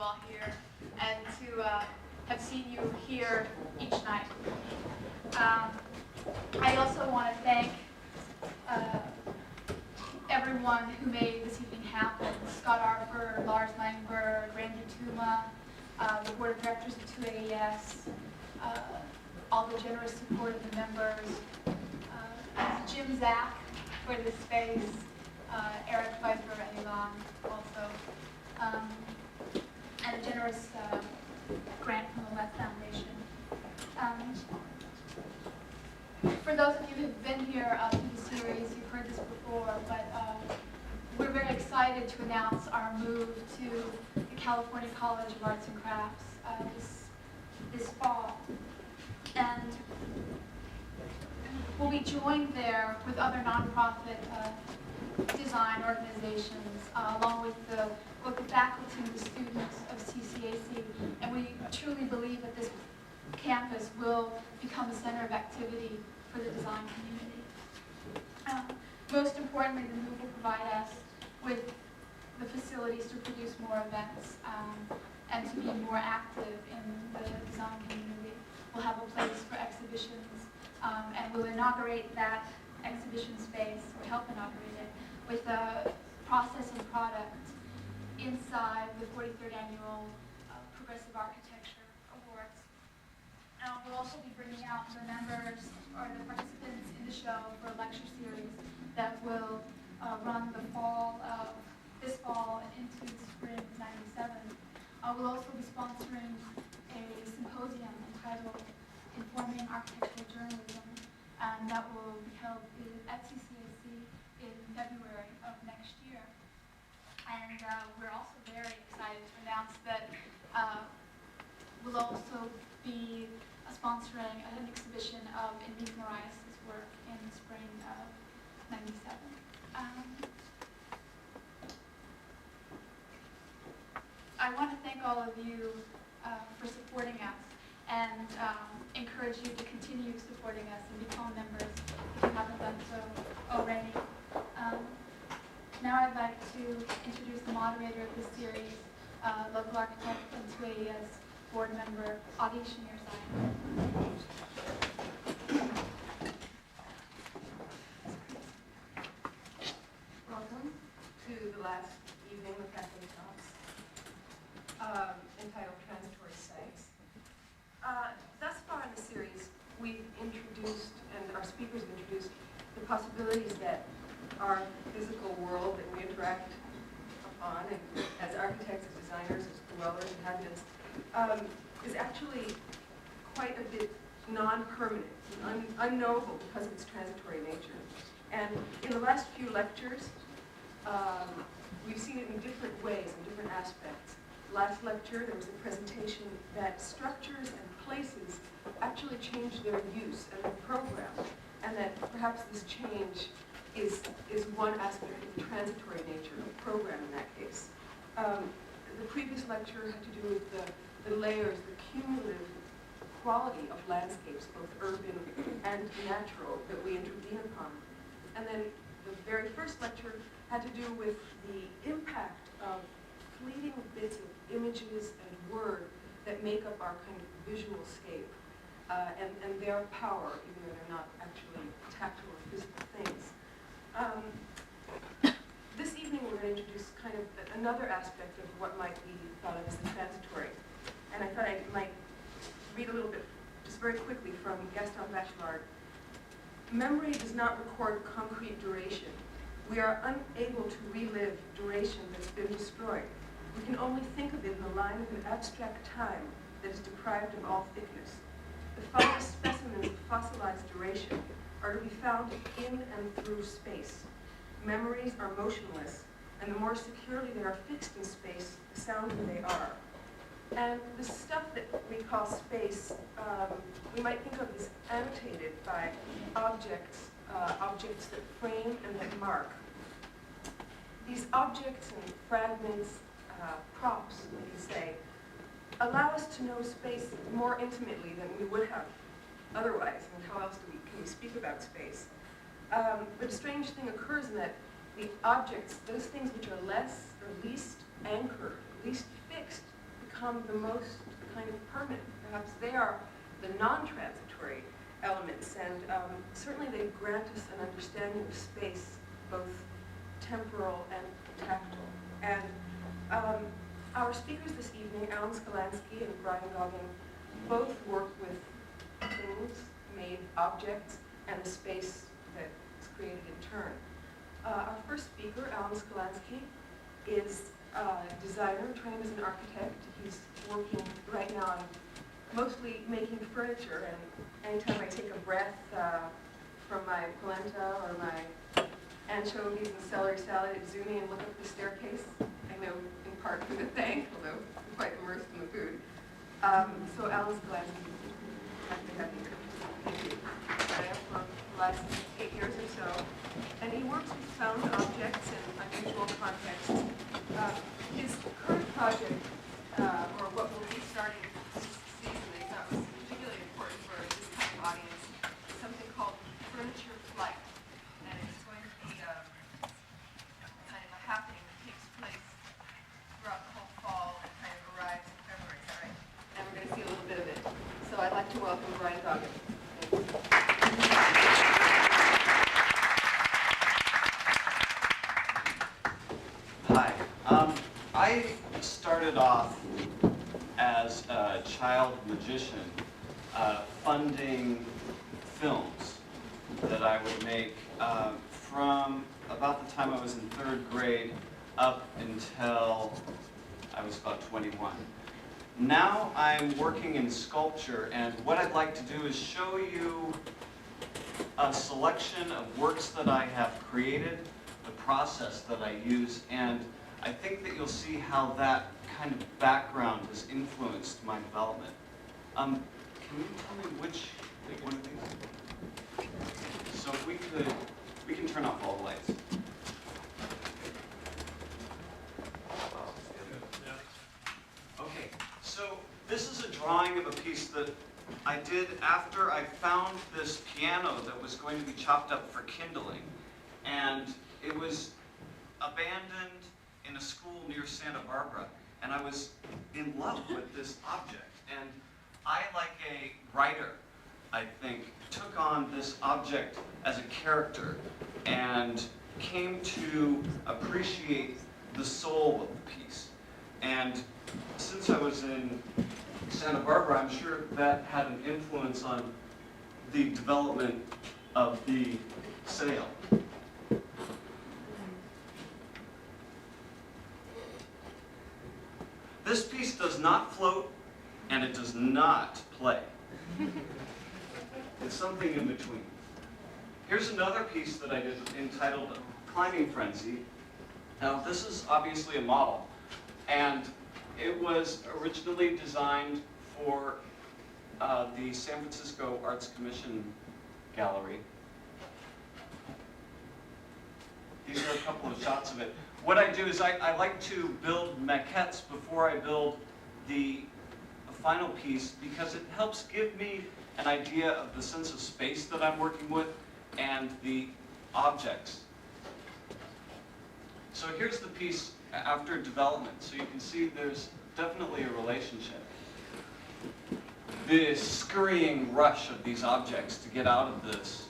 all here and to have seen you here each night. I also want to thank everyone who made this evening happen. Scott Arford, Lars Langberg, Randy Tuma, the board of directors of 2AES, all the generous support of the members, Jim Zach for this space, Eric Pfeiffer and Ivan also, and a generous grant from the Left Foundation. For those of you who have been here through the series, you've heard this before, but we're very excited to announce our move to the California College of Arts and Crafts this fall. And we'll be joined there with other nonprofit design organizations, along with both the faculty and the students of CCAC. And we truly believe that this campus will become a center of activity for the design community. Most importantly, the move will provide us with the facilities to produce more events and to be more active in the design community. We'll have a place for exhibitions, and we'll inaugurate that exhibition space, or help inaugurate it, with a process and product inside the 43rd Annual Progressive Architecture Awards. We'll also be bringing out the members or the participants in the show for a lecture series that will run this fall and into the spring of '97. We'll also be sponsoring a symposium entitled Informing Architectural Journalism, and that will be held at CCAC in February of next year. And we're also very excited to announce that we'll also be sponsoring an exhibition of Enrique Moraes' work in the spring of '97. I want to thank all of you for supporting us and encourage you to continue supporting us and become members if you haven't done so already. Now I'd like to introduce the moderator of this series, local architect and 2AES board member, Adi Shamirzai. Welcome to the last evening of Cafe Talks, entitled Transitory Sites. Thus far in the series, we've introduced, and our speakers have introduced, the possibilities that our physical world that we interact upon, and as architects, as designers, as dwellers, inhabitants, is actually quite a bit non-permanent, unknowable because of its transitory nature. And in the last few lectures, we've seen it in different ways, in different aspects. Last lecture, there was a presentation that structures and places actually change their use and their program, and that perhaps this change is one aspect of the transitory nature of the program in that case. The previous lecture had to do with the layers, the cumulative quality of landscapes, both urban and natural, that we intervene upon. And then the very first lecture had to do with the impact of fleeting bits of images and word that make up our kind of visual scape, and their power, even though they're not actually tactile or physical things. This evening we're going to introduce kind of another aspect of what might be thought of as the transitory. And I thought I might read a little bit, just very quickly, from Gaston Bachelard. Memory does not record concrete duration. We are unable to relive duration that's been destroyed. We can only think of it in the line of an abstract time that is deprived of all thickness. The finest specimens of fossilized duration are to be found in and through space. Memories are motionless, and the more securely they are fixed in space, the sounder they are. And the stuff that we call space, we might think of as annotated by objects that frame and that mark. These objects and fragments, props, we can say, allow us to know space more intimately than we would have otherwise. I mean, how else can we speak about space? But a strange thing occurs in that the objects, those things which are less or least anchored, least fixed, become the most kind of permanent. Perhaps they are the non-transitory elements, and certainly they grant us an understanding of space, both temporal and tactile. And our speakers this evening, Alan Skolansky and Brian Goggin, both work with things, made objects, and the space that is created in turn. Our first speaker, Alan Skolansky, is a designer trained as an architect. He's working right now on mostly making furniture, and anytime I take a breath from my polenta or my anchovies and celery salad, it's zoom in and look up the staircase. I know in part through the thing, although I'm quite immersed in the food. So Alan Skolansky, happy to have you here. Thank you. I am for the last 8 years or so, and he works with found objects in unusual contexts. His current project, or what will be starting this season, I thought was particularly important for this kind of audience, is something called Furniture Flight, and it's going to be kind of a happening that takes place throughout the whole fall and kind of arrives in February, is that right? And we're going to see a little bit of it. So I'd like to welcome Brian Goggin. Hi. I started off as a child magician funding films that I would make from about the time I was in 3rd grade up until I was about 21. Now I'm working in sculpture, and what I'd like to do is show you a selection of works that I have created, the process that I use, and I think that you'll see how that kind of background has influenced my development. Can you tell me which one of these? So if we can turn off all the lights. Okay, so this is a drawing of a piece that I did after I found this piano that was going to be chopped up for kindling, and it was abandoned in a school near Santa Barbara, and I was in love with this object. And I, like a writer, I think, took on this object as a character and came to appreciate the soul of the piece. And since I was in Santa Barbara, I'm sure that had an influence on the development of the sale. This piece does not float, and it does not play. It's something in between. Here's another piece that I did entitled Climbing Frenzy. Now, this is obviously a model, and it was originally designed for the San Francisco Arts Commission Gallery. These are a couple of shots of it. What I do is I like to build maquettes before I build the final piece, because it helps give me an idea of the sense of space that I'm working with and the objects. So here's the piece after development. So you can see there's definitely a relationship. The scurrying rush of these objects to get out of this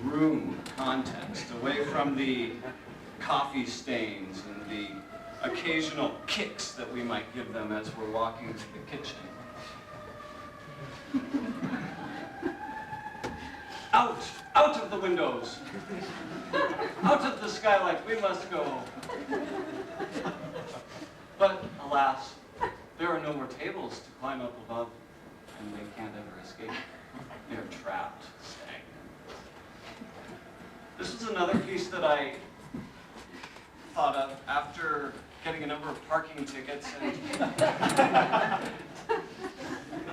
room context, away from the coffee stains and the occasional kicks that we might give them as we're walking to the kitchen. Out! Out of the windows! Out of the skylight, we must go! But alas, there are no more tables to climb up above, and they can't ever escape. They're trapped, stagnant. This is another piece that I thought of after getting a number of parking tickets and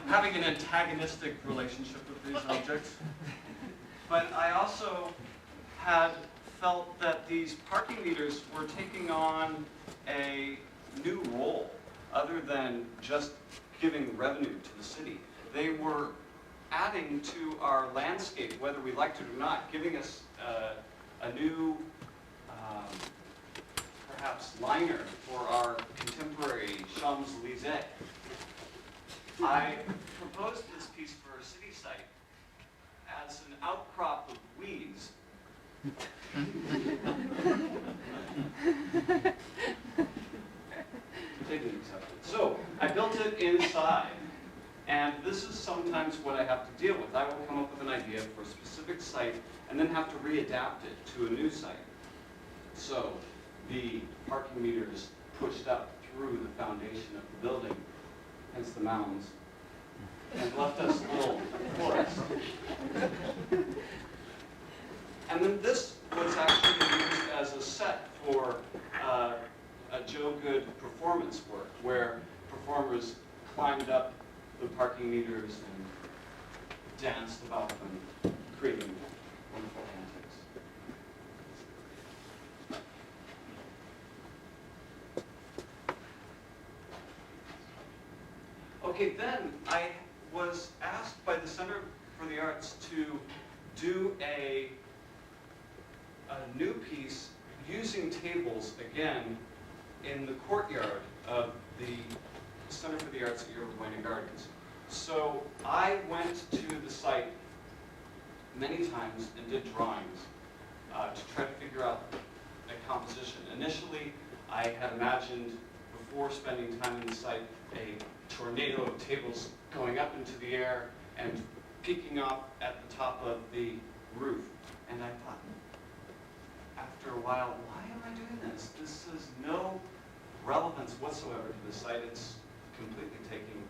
having an antagonistic relationship with these objects. But I also had felt that these parking meters were taking on a new role other than just giving revenue to the city. They were adding to our landscape, whether we liked it or not, giving us a new perhaps liner for our contemporary Champs-Élysées. I proposed this piece for a city site as an outcrop of weeds. Completely accepted. So I built it inside, and this is sometimes what I have to deal with. I will come up with an idea for a specific site and then have to readapt it to a new site. So the parking meter is pushed up through the foundation of the building, hence the mounds, and left us a little forest. And then this was actually used as a set for a Joe Good performance work, where performers climbed up the parking meters and danced about them, creating wonderful antics. Okay, then I was asked by the Center for the Arts to do a new piece using tables, again, in the courtyard of the Center for the Arts at Yerba Buena Gardens. So I went to the site many times and did drawings to try to figure out a composition. Initially, I had imagined, before spending time in the site, a tornado of tables going up into the air and peeking up at the top of the roof. And I thought, after a while, why am I doing this? This has no relevance whatsoever to the site. It's completely taking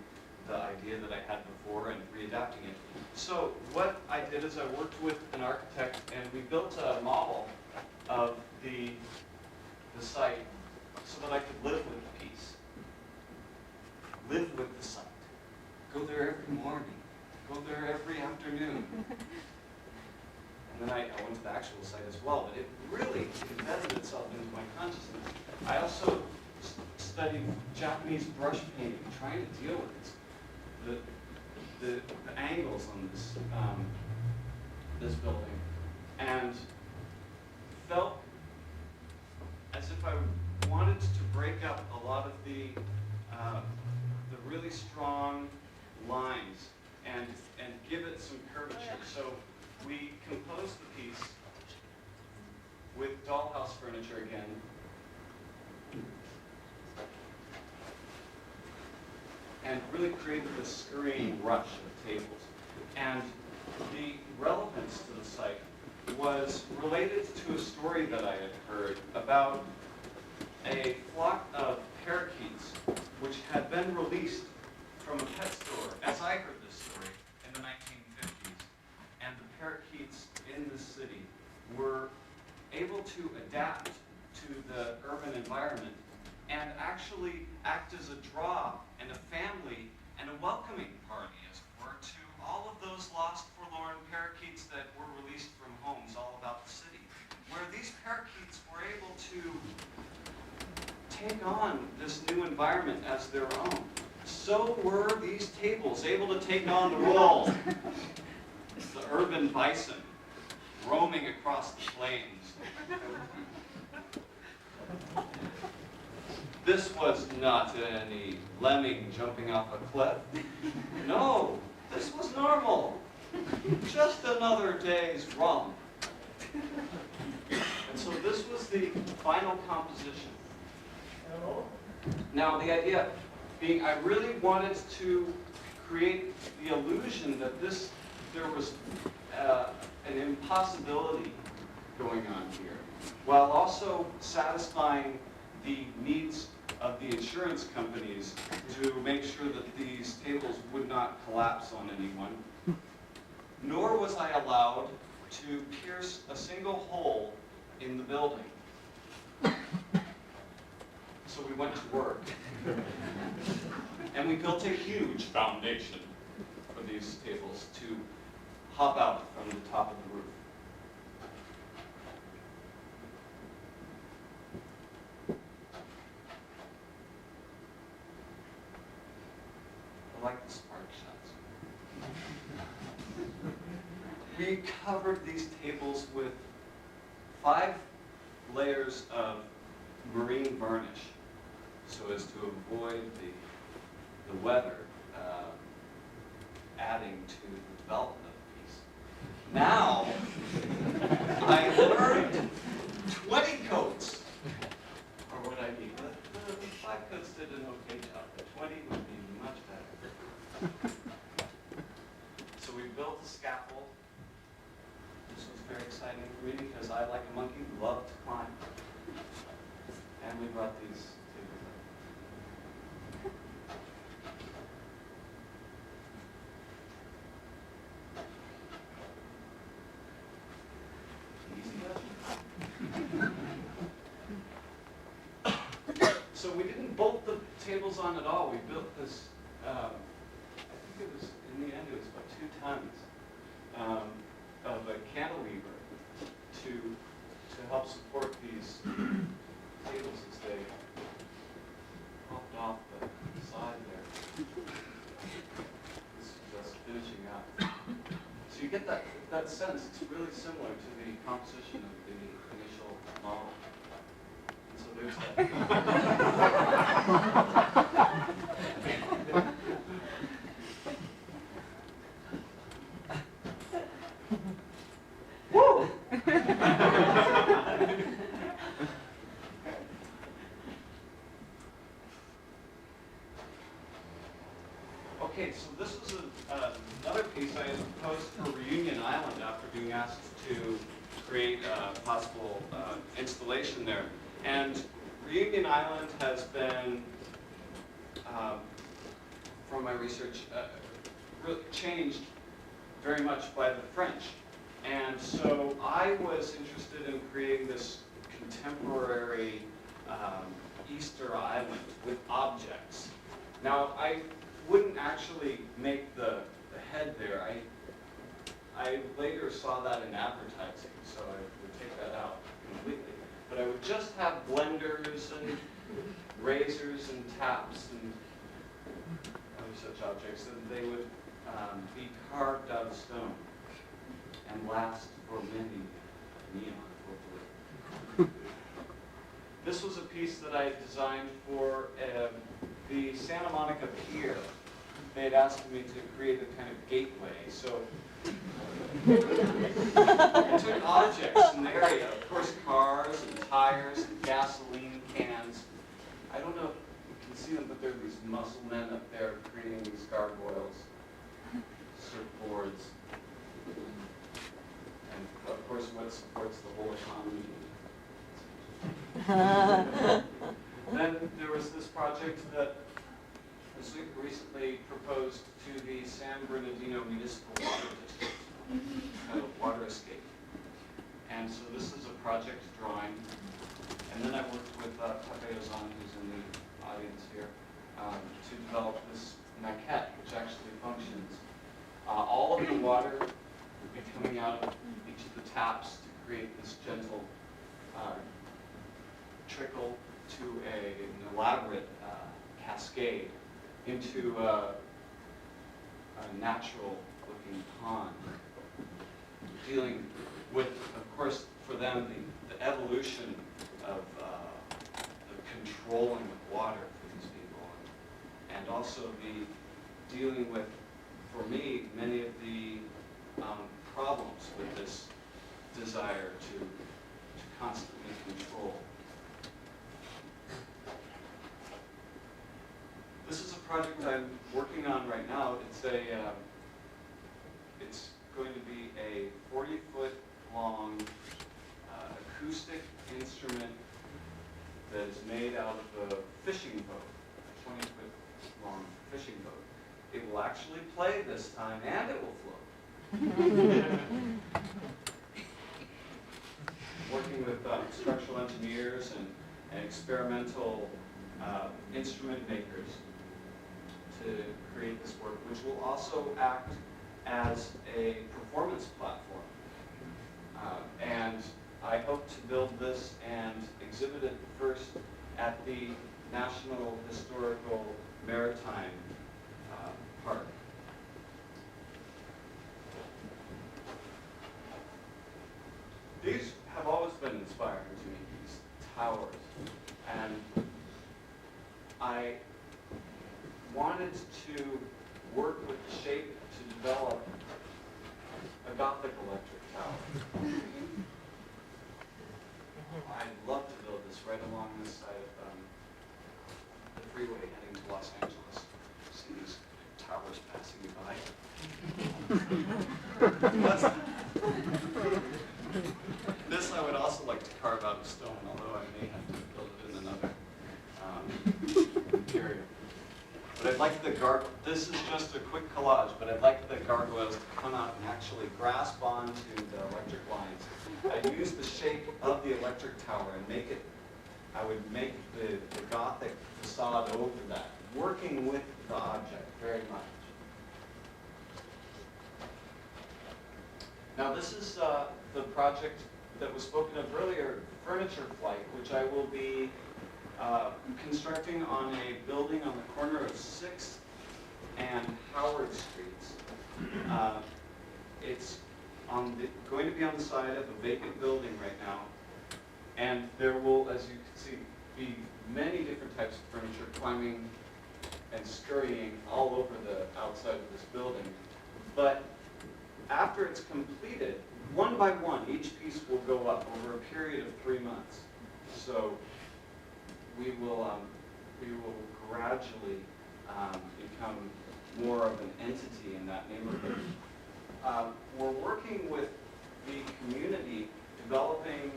the idea that I had before and readapting it. So what I did is I worked with an architect, and we built a model of the site so that I could live with the piece, live with the site, go there every morning, go there every afternoon. And then I went to the actual site as well, but it really embedded itself into my consciousness. I also studied Japanese brush painting, trying to deal with the angles on this building, and felt as if I wanted to break up a lot of the really strong lines and give it some curvature. So we composed the piece with dollhouse furniture again. And really created this scurrying rush of tables. And the relevance to the site was related to a story that I had heard about a flock of parakeets which had been released from a pet store, as I heard this story, in the 1950s. And the parakeets in this city were able to adapt to the urban environment and actually act as a draw and a family and a welcoming party, as it were, to all of those lost, forlorn parakeets that were released from homes all about the city, where these parakeets were able to take on this new environment as their own. So were these tables able to take on the role, the urban bison roaming across the plains. This was not any lemming jumping off a cliff. No, this was normal. Just another day's romp. And so this was the final composition. Now the idea being, I really wanted to create the illusion that there was an impossibility going on here, while also satisfying the needs of the insurance companies to make sure that these tables would not collapse on anyone. Nor was I allowed to pierce a single hole in the building. So we went to work. And we built a huge foundation for these tables to hop out from the top of the roof. I like the spark shots. We covered these tables with 5 layers of marine varnish so as to avoid the weather adding to the development of the piece. Now, I learned 20 coats are what I need. The 5 coats did an okay job, but 20 would be much better. So we built a scaffold. This was very exciting for me because I, like a monkey, love to climb. And we brought these tables up. So we didn't bolt the tables on at all. We built this, I think it was, in the end, it was about 2 tons of a cantilever to help support these tables as they popped off the side there. This is just finishing up. So you get that sense. It's really similar to the composition of the initial model. And so there's that. Woo! Okay, so this was another piece I had proposed for Reunion Island after being asked to create a possible installation there. And Reunion Island has been, from my research, really changed very much by the French. And so I was interested in creating this contemporary Easter island with objects. Now, I wouldn't actually make the head there. I later saw that in advertising, so I would take that out completely. But I would just have blenders and razors and taps and other such objects, and they would be carved out of stone and last for many neon, hopefully. This was a piece that I designed for the Santa Monica Pier. They had asked me to create a kind of gateway, so I took objects in the area, of course cars and tires and gasoline cans. I don't know if you can see them, but there are these muscle men up there creating these gargoyles, surfboards, and of course what supports the whole economy. Then there was this project that was recently proposed to the San Bernardino Municipal Water District, titled Water Escape. And so this is a project drawing. And then I worked with Pepe Ozan, who's in the audience here, to develop this maquette, which actually functions. All of the water would be coming out of each of the taps to create this gentle trickle to an elaborate cascade into a natural-looking pond, dealing with, of course, for them, the evolution of the controlling of water for these people, and also the dealing with, for me, many of the problems with this desire to constantly control. This is a project I'm working on right now. It's going to be a 40-foot long acoustic instrument that is made out of a fishing boat, a 20-foot long fishing boat. It will actually play this time, and it will float. Working with structural engineers and experimental instrument makers to create this work, which will also act as a performance platform. And I hope to build this and exhibit it first at the National Historical Maritime Park. These have always been inspiring to me, these towers. And I wanted to work with the shape to develop a Gothic electric tower. I'd love to build this right along this side of the freeway heading to Los Angeles. See these towers passing me by. This I would also like to carve out of stone, although I may have to build it in another material. But I'd like this is just a quick collage, but I'd like the gargoyles to come out and actually grasp onto the electric lines. I'd use the shape of the electric tower and I would make the Gothic facade over that, working with the object very much. Now this is the project that was spoken of earlier, Furniture Flight, which I will be constructing on a building on the corner of 6th and Howard Streets. It's going to be on the side of a vacant building right now, and there will, as you can see, be many different types of furniture climbing and scurrying all over the outside of this building. But after it's completed, one by one, each piece will go up over a period of 3 months. So we will gradually become more of an entity in that neighborhood. We're working with the community, developing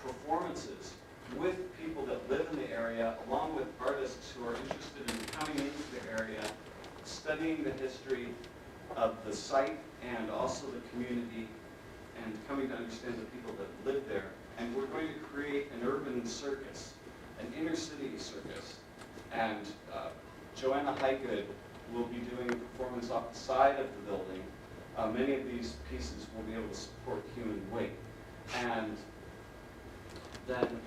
performances with people that live in the area, along with artists who are interested in coming into the area, studying the history of the site and also the community, and coming to understand the people that live there. And we're going to create an urban circus, an inner city circus. And Joanna Highgood will be doing a performance off the side of the building. Many of these pieces will be able to support human weight. And then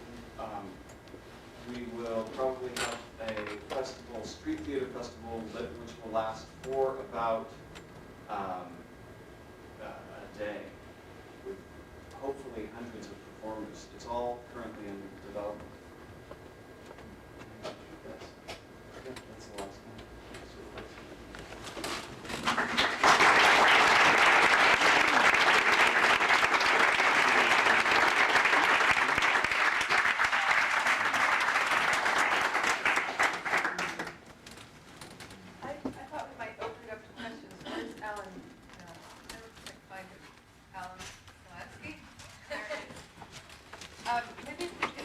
we will probably have a festival, street theater festival, which will last for about a day, with hopefully hundreds of performers. It's all currently in development. That's the last one. I thought we might open it up to questions. Where's Alan? No, I don't think I find it. Alan Slatsky? Maybe if we could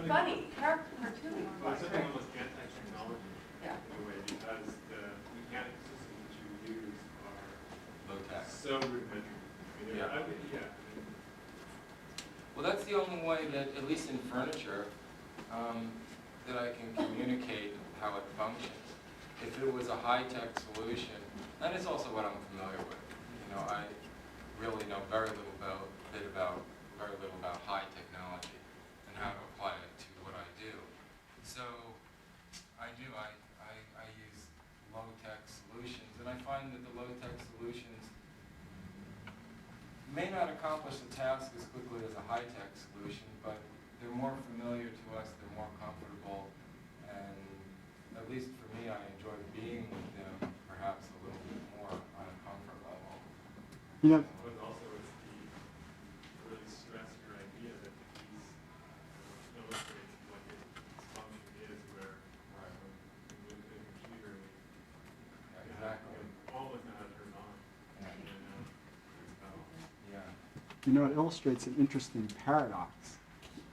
funny, cartoony. Well, it's something almost anti-technology Yeah. in a way, because the mechanical systems that you use are Low tech. so rudimentary. I mean, Yeah. I mean, yeah. Well, that's the only way that, at least in furniture, that I can communicate how it functions. If it was a high-tech solution, and it's also what I'm familiar with. You know, I really know very little about high technology and how to apply it to what I do. So I use low-tech solutions, and I find that the low-tech solutions may not accomplish the task as quickly as a high-tech solution, but they're more familiar to us, they're more comfortable, and at least for me, I enjoy being with them perhaps a little bit more on a comfort level. You know, But also it's to really stress your idea that the piece illustrates what its function is, where Right. we look at a computer and Yeah, we exactly. almost know how to turn it on. Yeah. And it's about Yeah. you know, it illustrates an interesting paradox.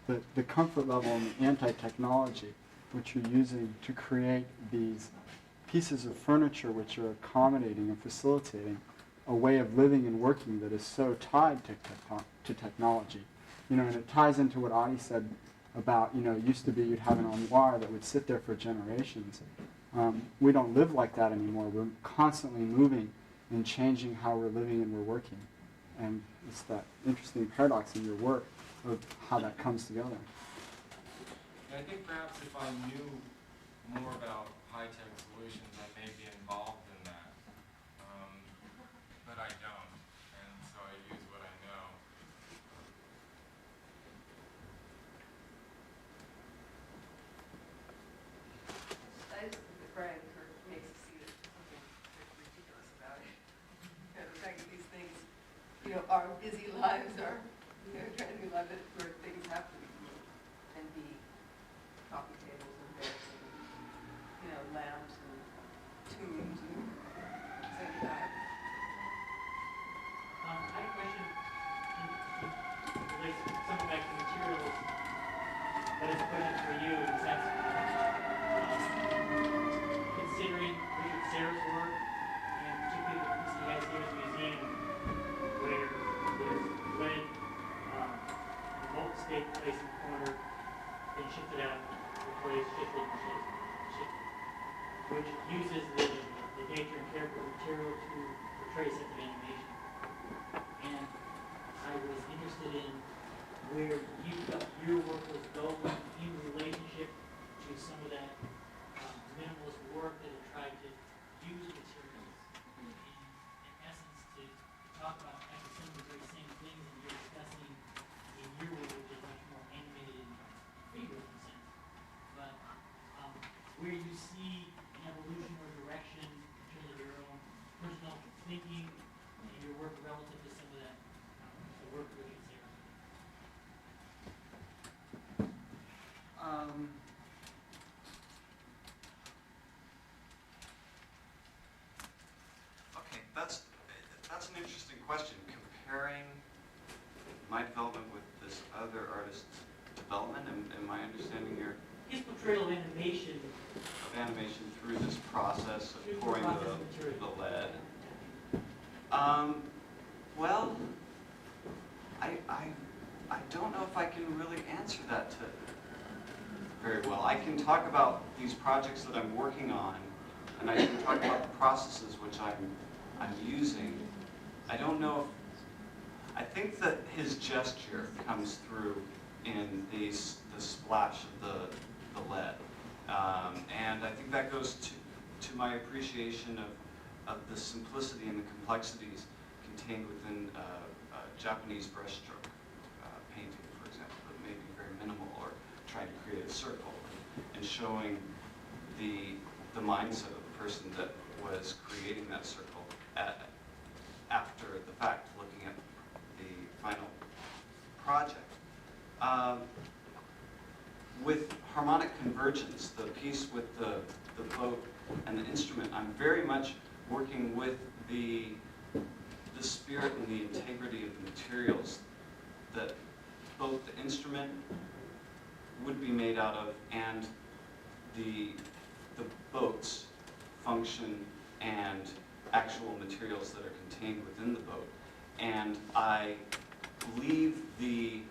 The comfort level and the anti-technology, which you're using to create these pieces of furniture which are accommodating and facilitating a way of living and working that is so tied to technology. You know, and it ties into what Adi said about, you know, it used to be you'd have an armoire that would sit there for generations. We don't live like that anymore. We're constantly moving and changing how we're living and we're working. And it's that interesting paradox in your work of how that comes together. And I think perhaps if I knew more about high-tech solutions, I may be involved in that. But I don't, and so I use what I know. I just think that Brian Kirk makes us see that something ridiculous about it. You know, the fact that these things, you know, our busy lives are, you know, trying to do lives where things have to be moved and be coffee tables and beds and, you know, lamps and tunes and same time. I had a question in relates something back to materials, but it's a question for you in the sense, considering Richard Serra's work, and particularly the piece he has here at the museum, where there's lead, the molten state placed in the corner, then shifted out, replaced, shifted, which uses the nature and character of material to portray a sense of animation. And I was interested in where you felt your work was going in relationship to some of that minimalist work that had tried to use materials in essence to talk about actually some of the very same things that you're discussing in your work, which is much more animated and figurative in a sense. But where you see an evolution or direction in terms of your own personal thinking and your work relative to some of that, the work of Richard Serra. Okay, that's an interesting question. Comparing my development with this other artist's development, am I understanding your His portrayal of animation of animation through this process through of the pouring process of material. the lead? Well, I don't know if I can really answer that very well. I can talk about these projects that I'm working on, and I can talk about the processes which I'm using. I don't know if, I think that his gesture comes through in the splash of the lead. And I think that goes to my appreciation of the simplicity and the complexities contained within Japanese brushstroke painting, for example, that may be very minimal, or trying to create a circle and showing the mindset of the person that was creating that circle after the fact, looking at the final project. With harmonic convergence, the piece with the boat and the instrument, I'm very much working with the spirit and the integrity of the materials that both the instrument would be made out of, and the boat's function and actual materials that are contained within the boat. And I leave the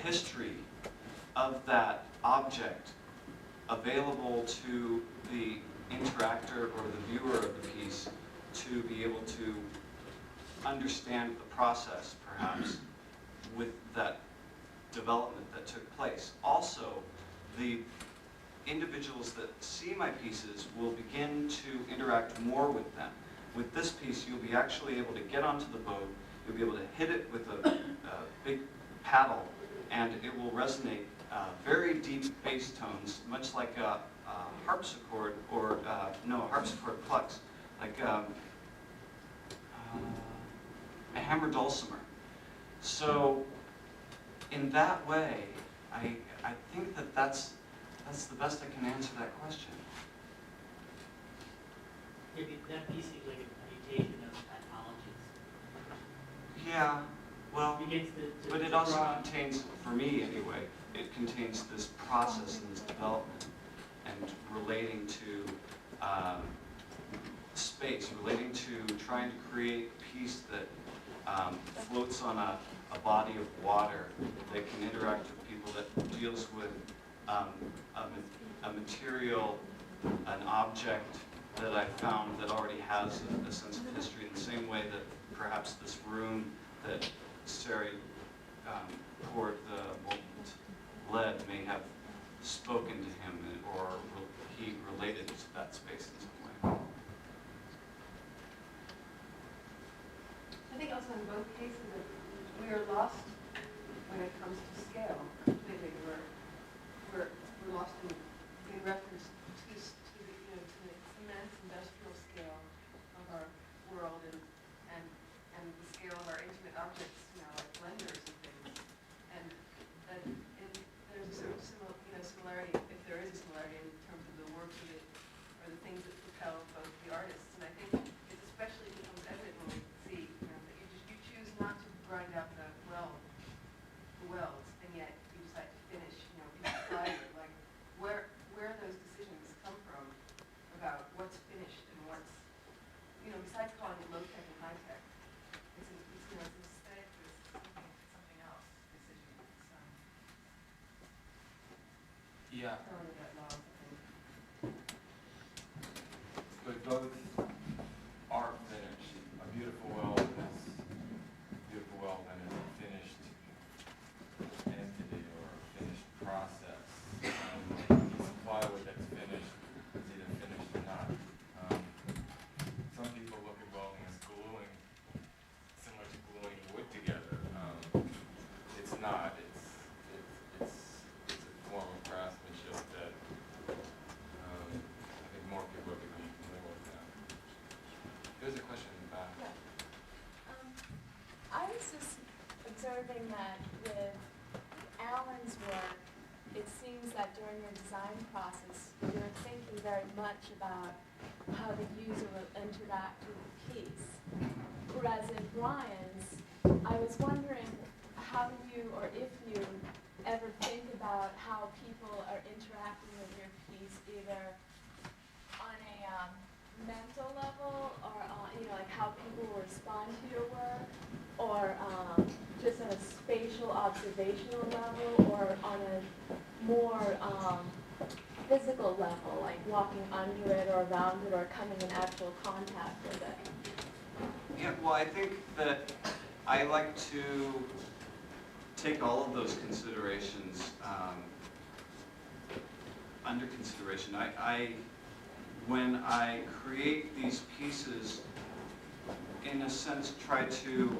history of that object available to the interactor or the viewer of the piece to be able to understand the process, perhaps, with that development that took place. Also, the individuals that see my pieces will begin to interact more with them. With this piece, you'll be actually able to get onto the boat, you'll be able to hit it with a big paddle, and it will resonate very deep bass tones, much like a harpsichord, or no, a harpsichord plucks, like a hammer dulcimer. So in that way, I think that that's the best I can answer that question. Maybe that piece is like a mutation of pathologies. Yeah, well, Begins to but it draw- also contains, for me anyway, it contains this process and this development and relating to space, relating to trying to create a piece that floats on a body of water, that can interact with people, that deals with a material, an object that I found that already has a sense of history, in the same way that perhaps this room that Sari poured the molten lead may have spoken to him, or he related to that space in some way. I think also in both cases, we are lost when it comes to scale. Completely, we're lost in reference to the, to the immense industrial scale of our world, and the scale of our intimate objects, like blenders and things. And there's a sort of similarity, if there is a similarity in terms of the work of it, or the things that propel both the artists. And I think it especially becomes evident when we see, that you choose not to grind out the welds, and yet you decide to finish, beside it. Like, where those decisions come from about what's finished and what's, besides calling it low-tech and high-tech, it's an aesthetic, it's something else decision. Yeah, Telling about laws, I think. but both are finished. A beautiful weld is a finished entity or a finished process. A piece of plywood that's finished is either finished or not. Some people look at welding as gluing, similar to gluing wood together. It's not. It's a form of craftsmanship that I think more people are becoming familiar with now. There's a question in the back. I was just observing that with Alan's work, it seems that during your design process, you're thinking very much about how the user will interact with the piece. Whereas in Brian's, I was wondering how you, or if you, ever think about how people are interacting with your piece, either on a mental level, or like how people will respond to your work, or just on a spatial observational level, or on a more physical level, like walking under it or around it or coming in actual contact with it. Yeah, well, I think that I like to take all of those considerations under consideration. When I create these pieces, in a sense, try to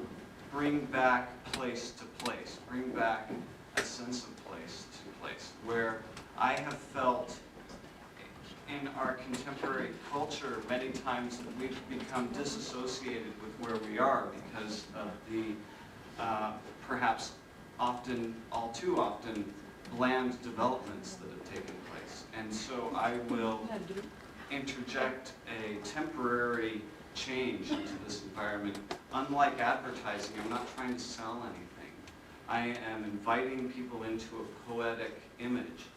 bring back place to place, bring back a sense of place to place, where I have felt in our contemporary culture many times that we've become disassociated with where we are because of the perhaps often, all too often, bland developments that have taken place. And so I will interject a temporary change into this environment. Unlike advertising, I'm not trying to sell anything. I am inviting people into a poetic image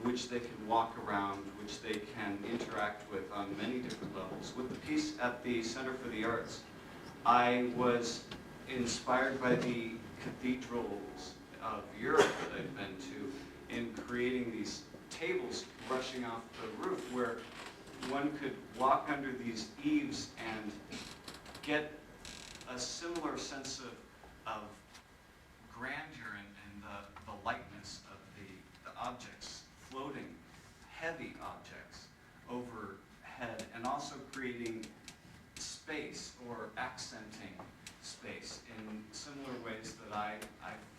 which they can walk around, which they can interact with on many different levels. With the piece at the Center for the Arts, I was inspired by the cathedrals of Europe that I've been to in creating these tables rushing off the roof where one could walk under these eaves and get a similar sense of grandeur and the lightness of the objects floating, heavy objects overhead, and also creating space or accenting space in similar ways that I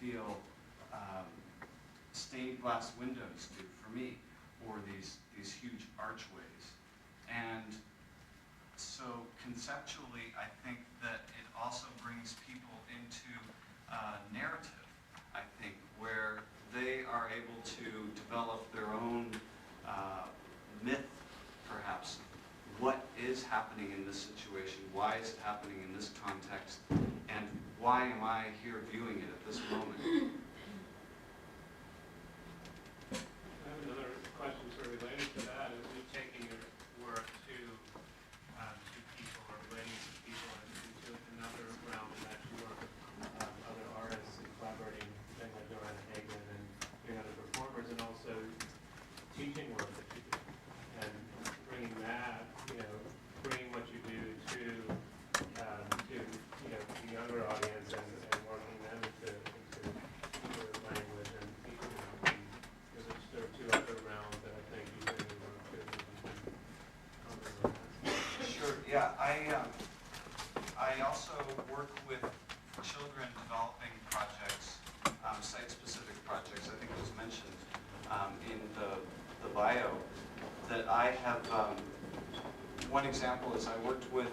feel stained glass windows do for me, or these huge archways. And so conceptually, I think that it also brings people into narrative, I think, where they are able to develop their own myth, perhaps. What is happening in this situation? Why is it happening in this context? And why am I here viewing it at this moment? I have another question sort of related to that. Is you taking your work to people or relating to people into another realm and actually work with other artists and collaborating, things like Joanna Hagen and doing other performers, and also teaching work that you do, and bringing that, bringing what you do to the younger audience and working them into your language and teaching them. Those are sort of two other realms that I think you bring your work to. Comment on that. Sure, yeah. I also work with children developing projects, site-specific projects. I think it was mentioned in the bio that I have. One example is I worked with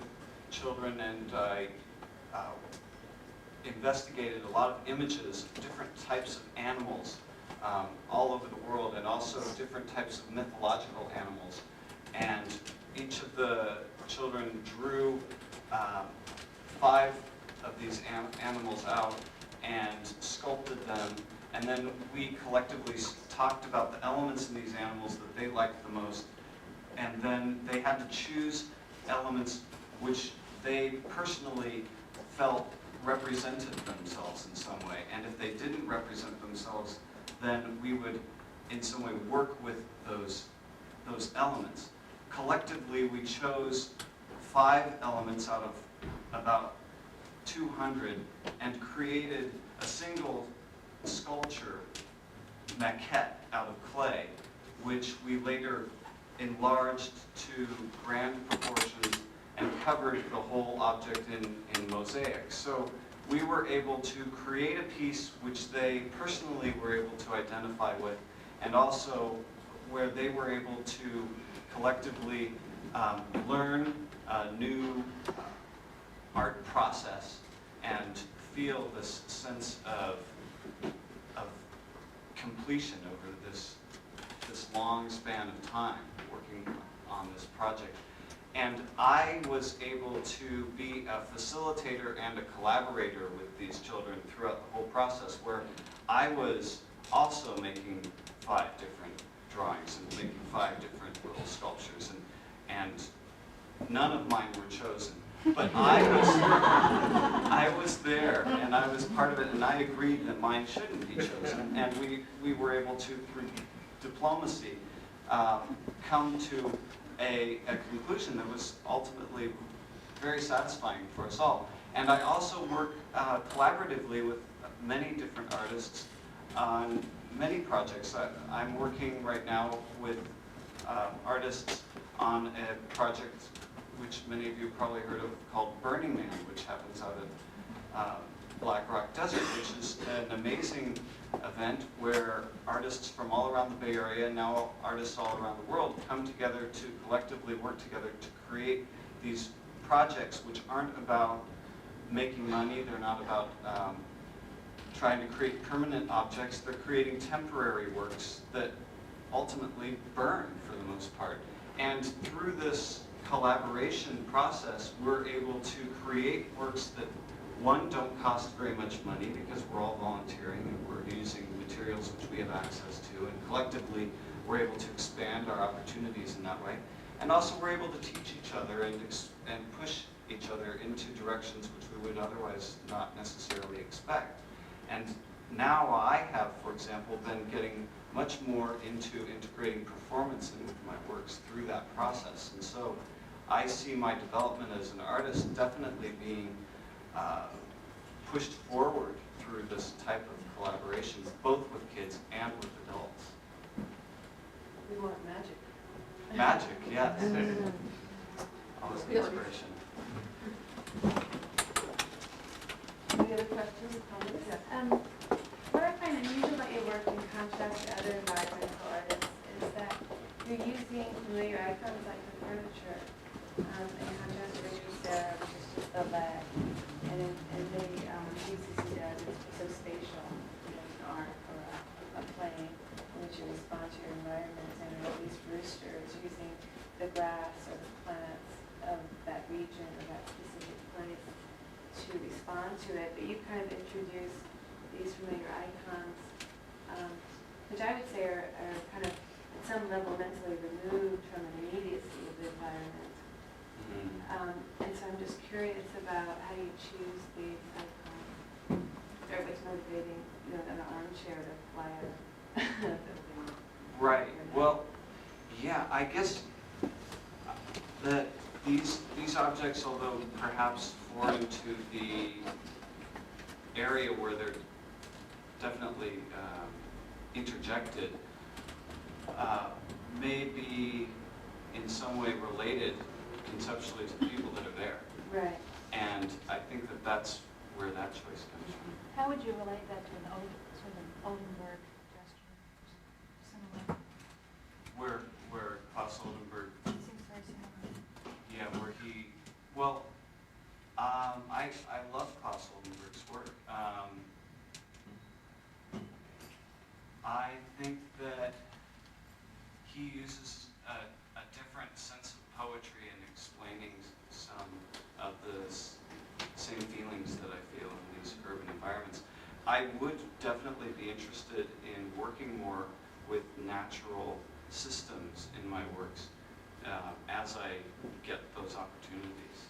children and I investigated a lot of images of different types of animals all over the world, and also different types of mythological animals. And each of the children drew 5 of these animals out and sculpted them, and then we collectively talked about the elements in these animals that they liked the most, and then they had to choose elements which they personally felt represented themselves in some way. And if they didn't represent themselves, then we would in some way work with those elements. Collectively, we chose 5 elements out of about 200 and created a single sculpture maquette out of clay, which we later enlarged to grand proportions and covered the whole object in mosaic. So we were able to create a piece which they personally were able to identify with, and also where they were able to collectively learn a new art process and feel this sense of completion over this long span of time working on this project. And I was able to be a facilitator and a collaborator with these children throughout the whole process, where I was also making 5 different drawings and making 5 different little sculptures, and none of mine were chosen. But I was there, and I was part of it, and I agreed that mine shouldn't be chosen. And we were able to, through diplomacy, come to a conclusion that was ultimately very satisfying for us all. And I also work collaboratively with many different artists on many projects. I'm working right now with artists on a project which many of you probably heard of, called Burning Man, which happens out at Black Rock Desert, which is an amazing event where artists from all around the Bay Area, and now artists all around the world, come together to collectively work together to create these projects which aren't about making money, they're not about trying to create permanent objects, they're creating temporary works that ultimately burn for the most part. And through this collaboration process, we're able to create works that one, don't cost very much money because we're all volunteering and we're using materials which we have access to, and collectively we're able to expand our opportunities in that way. And also we're able to teach each other and push each other into directions which we would otherwise not necessarily expect. And now I have, for example, been getting much more into integrating performance into my works through that process. And so I see my development as an artist definitely being pushed forward through this type of collaborations, both with kids and with adults. We want magic. Magic, yes. Always the inspiration. Any other questions, comments? What I find unusual about your work in contrast to other environmental artists is that you're using familiar icons like the furniture, in contrast to Richard Serra, which is just the lead. And in the pieces he does, it's so spatial, an art or a play in which you respond to your environment. And at least Rooster is using the grass or the plants of that region or that specific place to respond to it. But you kind of introduce these familiar icons, which I would say are kind of at some level mentally removed from the immediacy of the environment. And so I'm just curious about how you choose these icons, or what's motivating, an armchair to fly out. Right. Well, yeah, I guess that these objects, although perhaps foreign to the area where they're definitely interjected, may be in some way related conceptually to the people that are there. Right. And I think that that's where that choice comes from. How would you relate that to an Oldenburg gesture? Similar. Where Klaus Oldenburg, It seems very similar. yeah, where he, well, I love Klaus Oldenburg's work. I think that he uses a different sense of poetry in explaining some of the same feelings that I feel in these urban environments. I would definitely be interested in working more with natural systems in my works as I get those opportunities.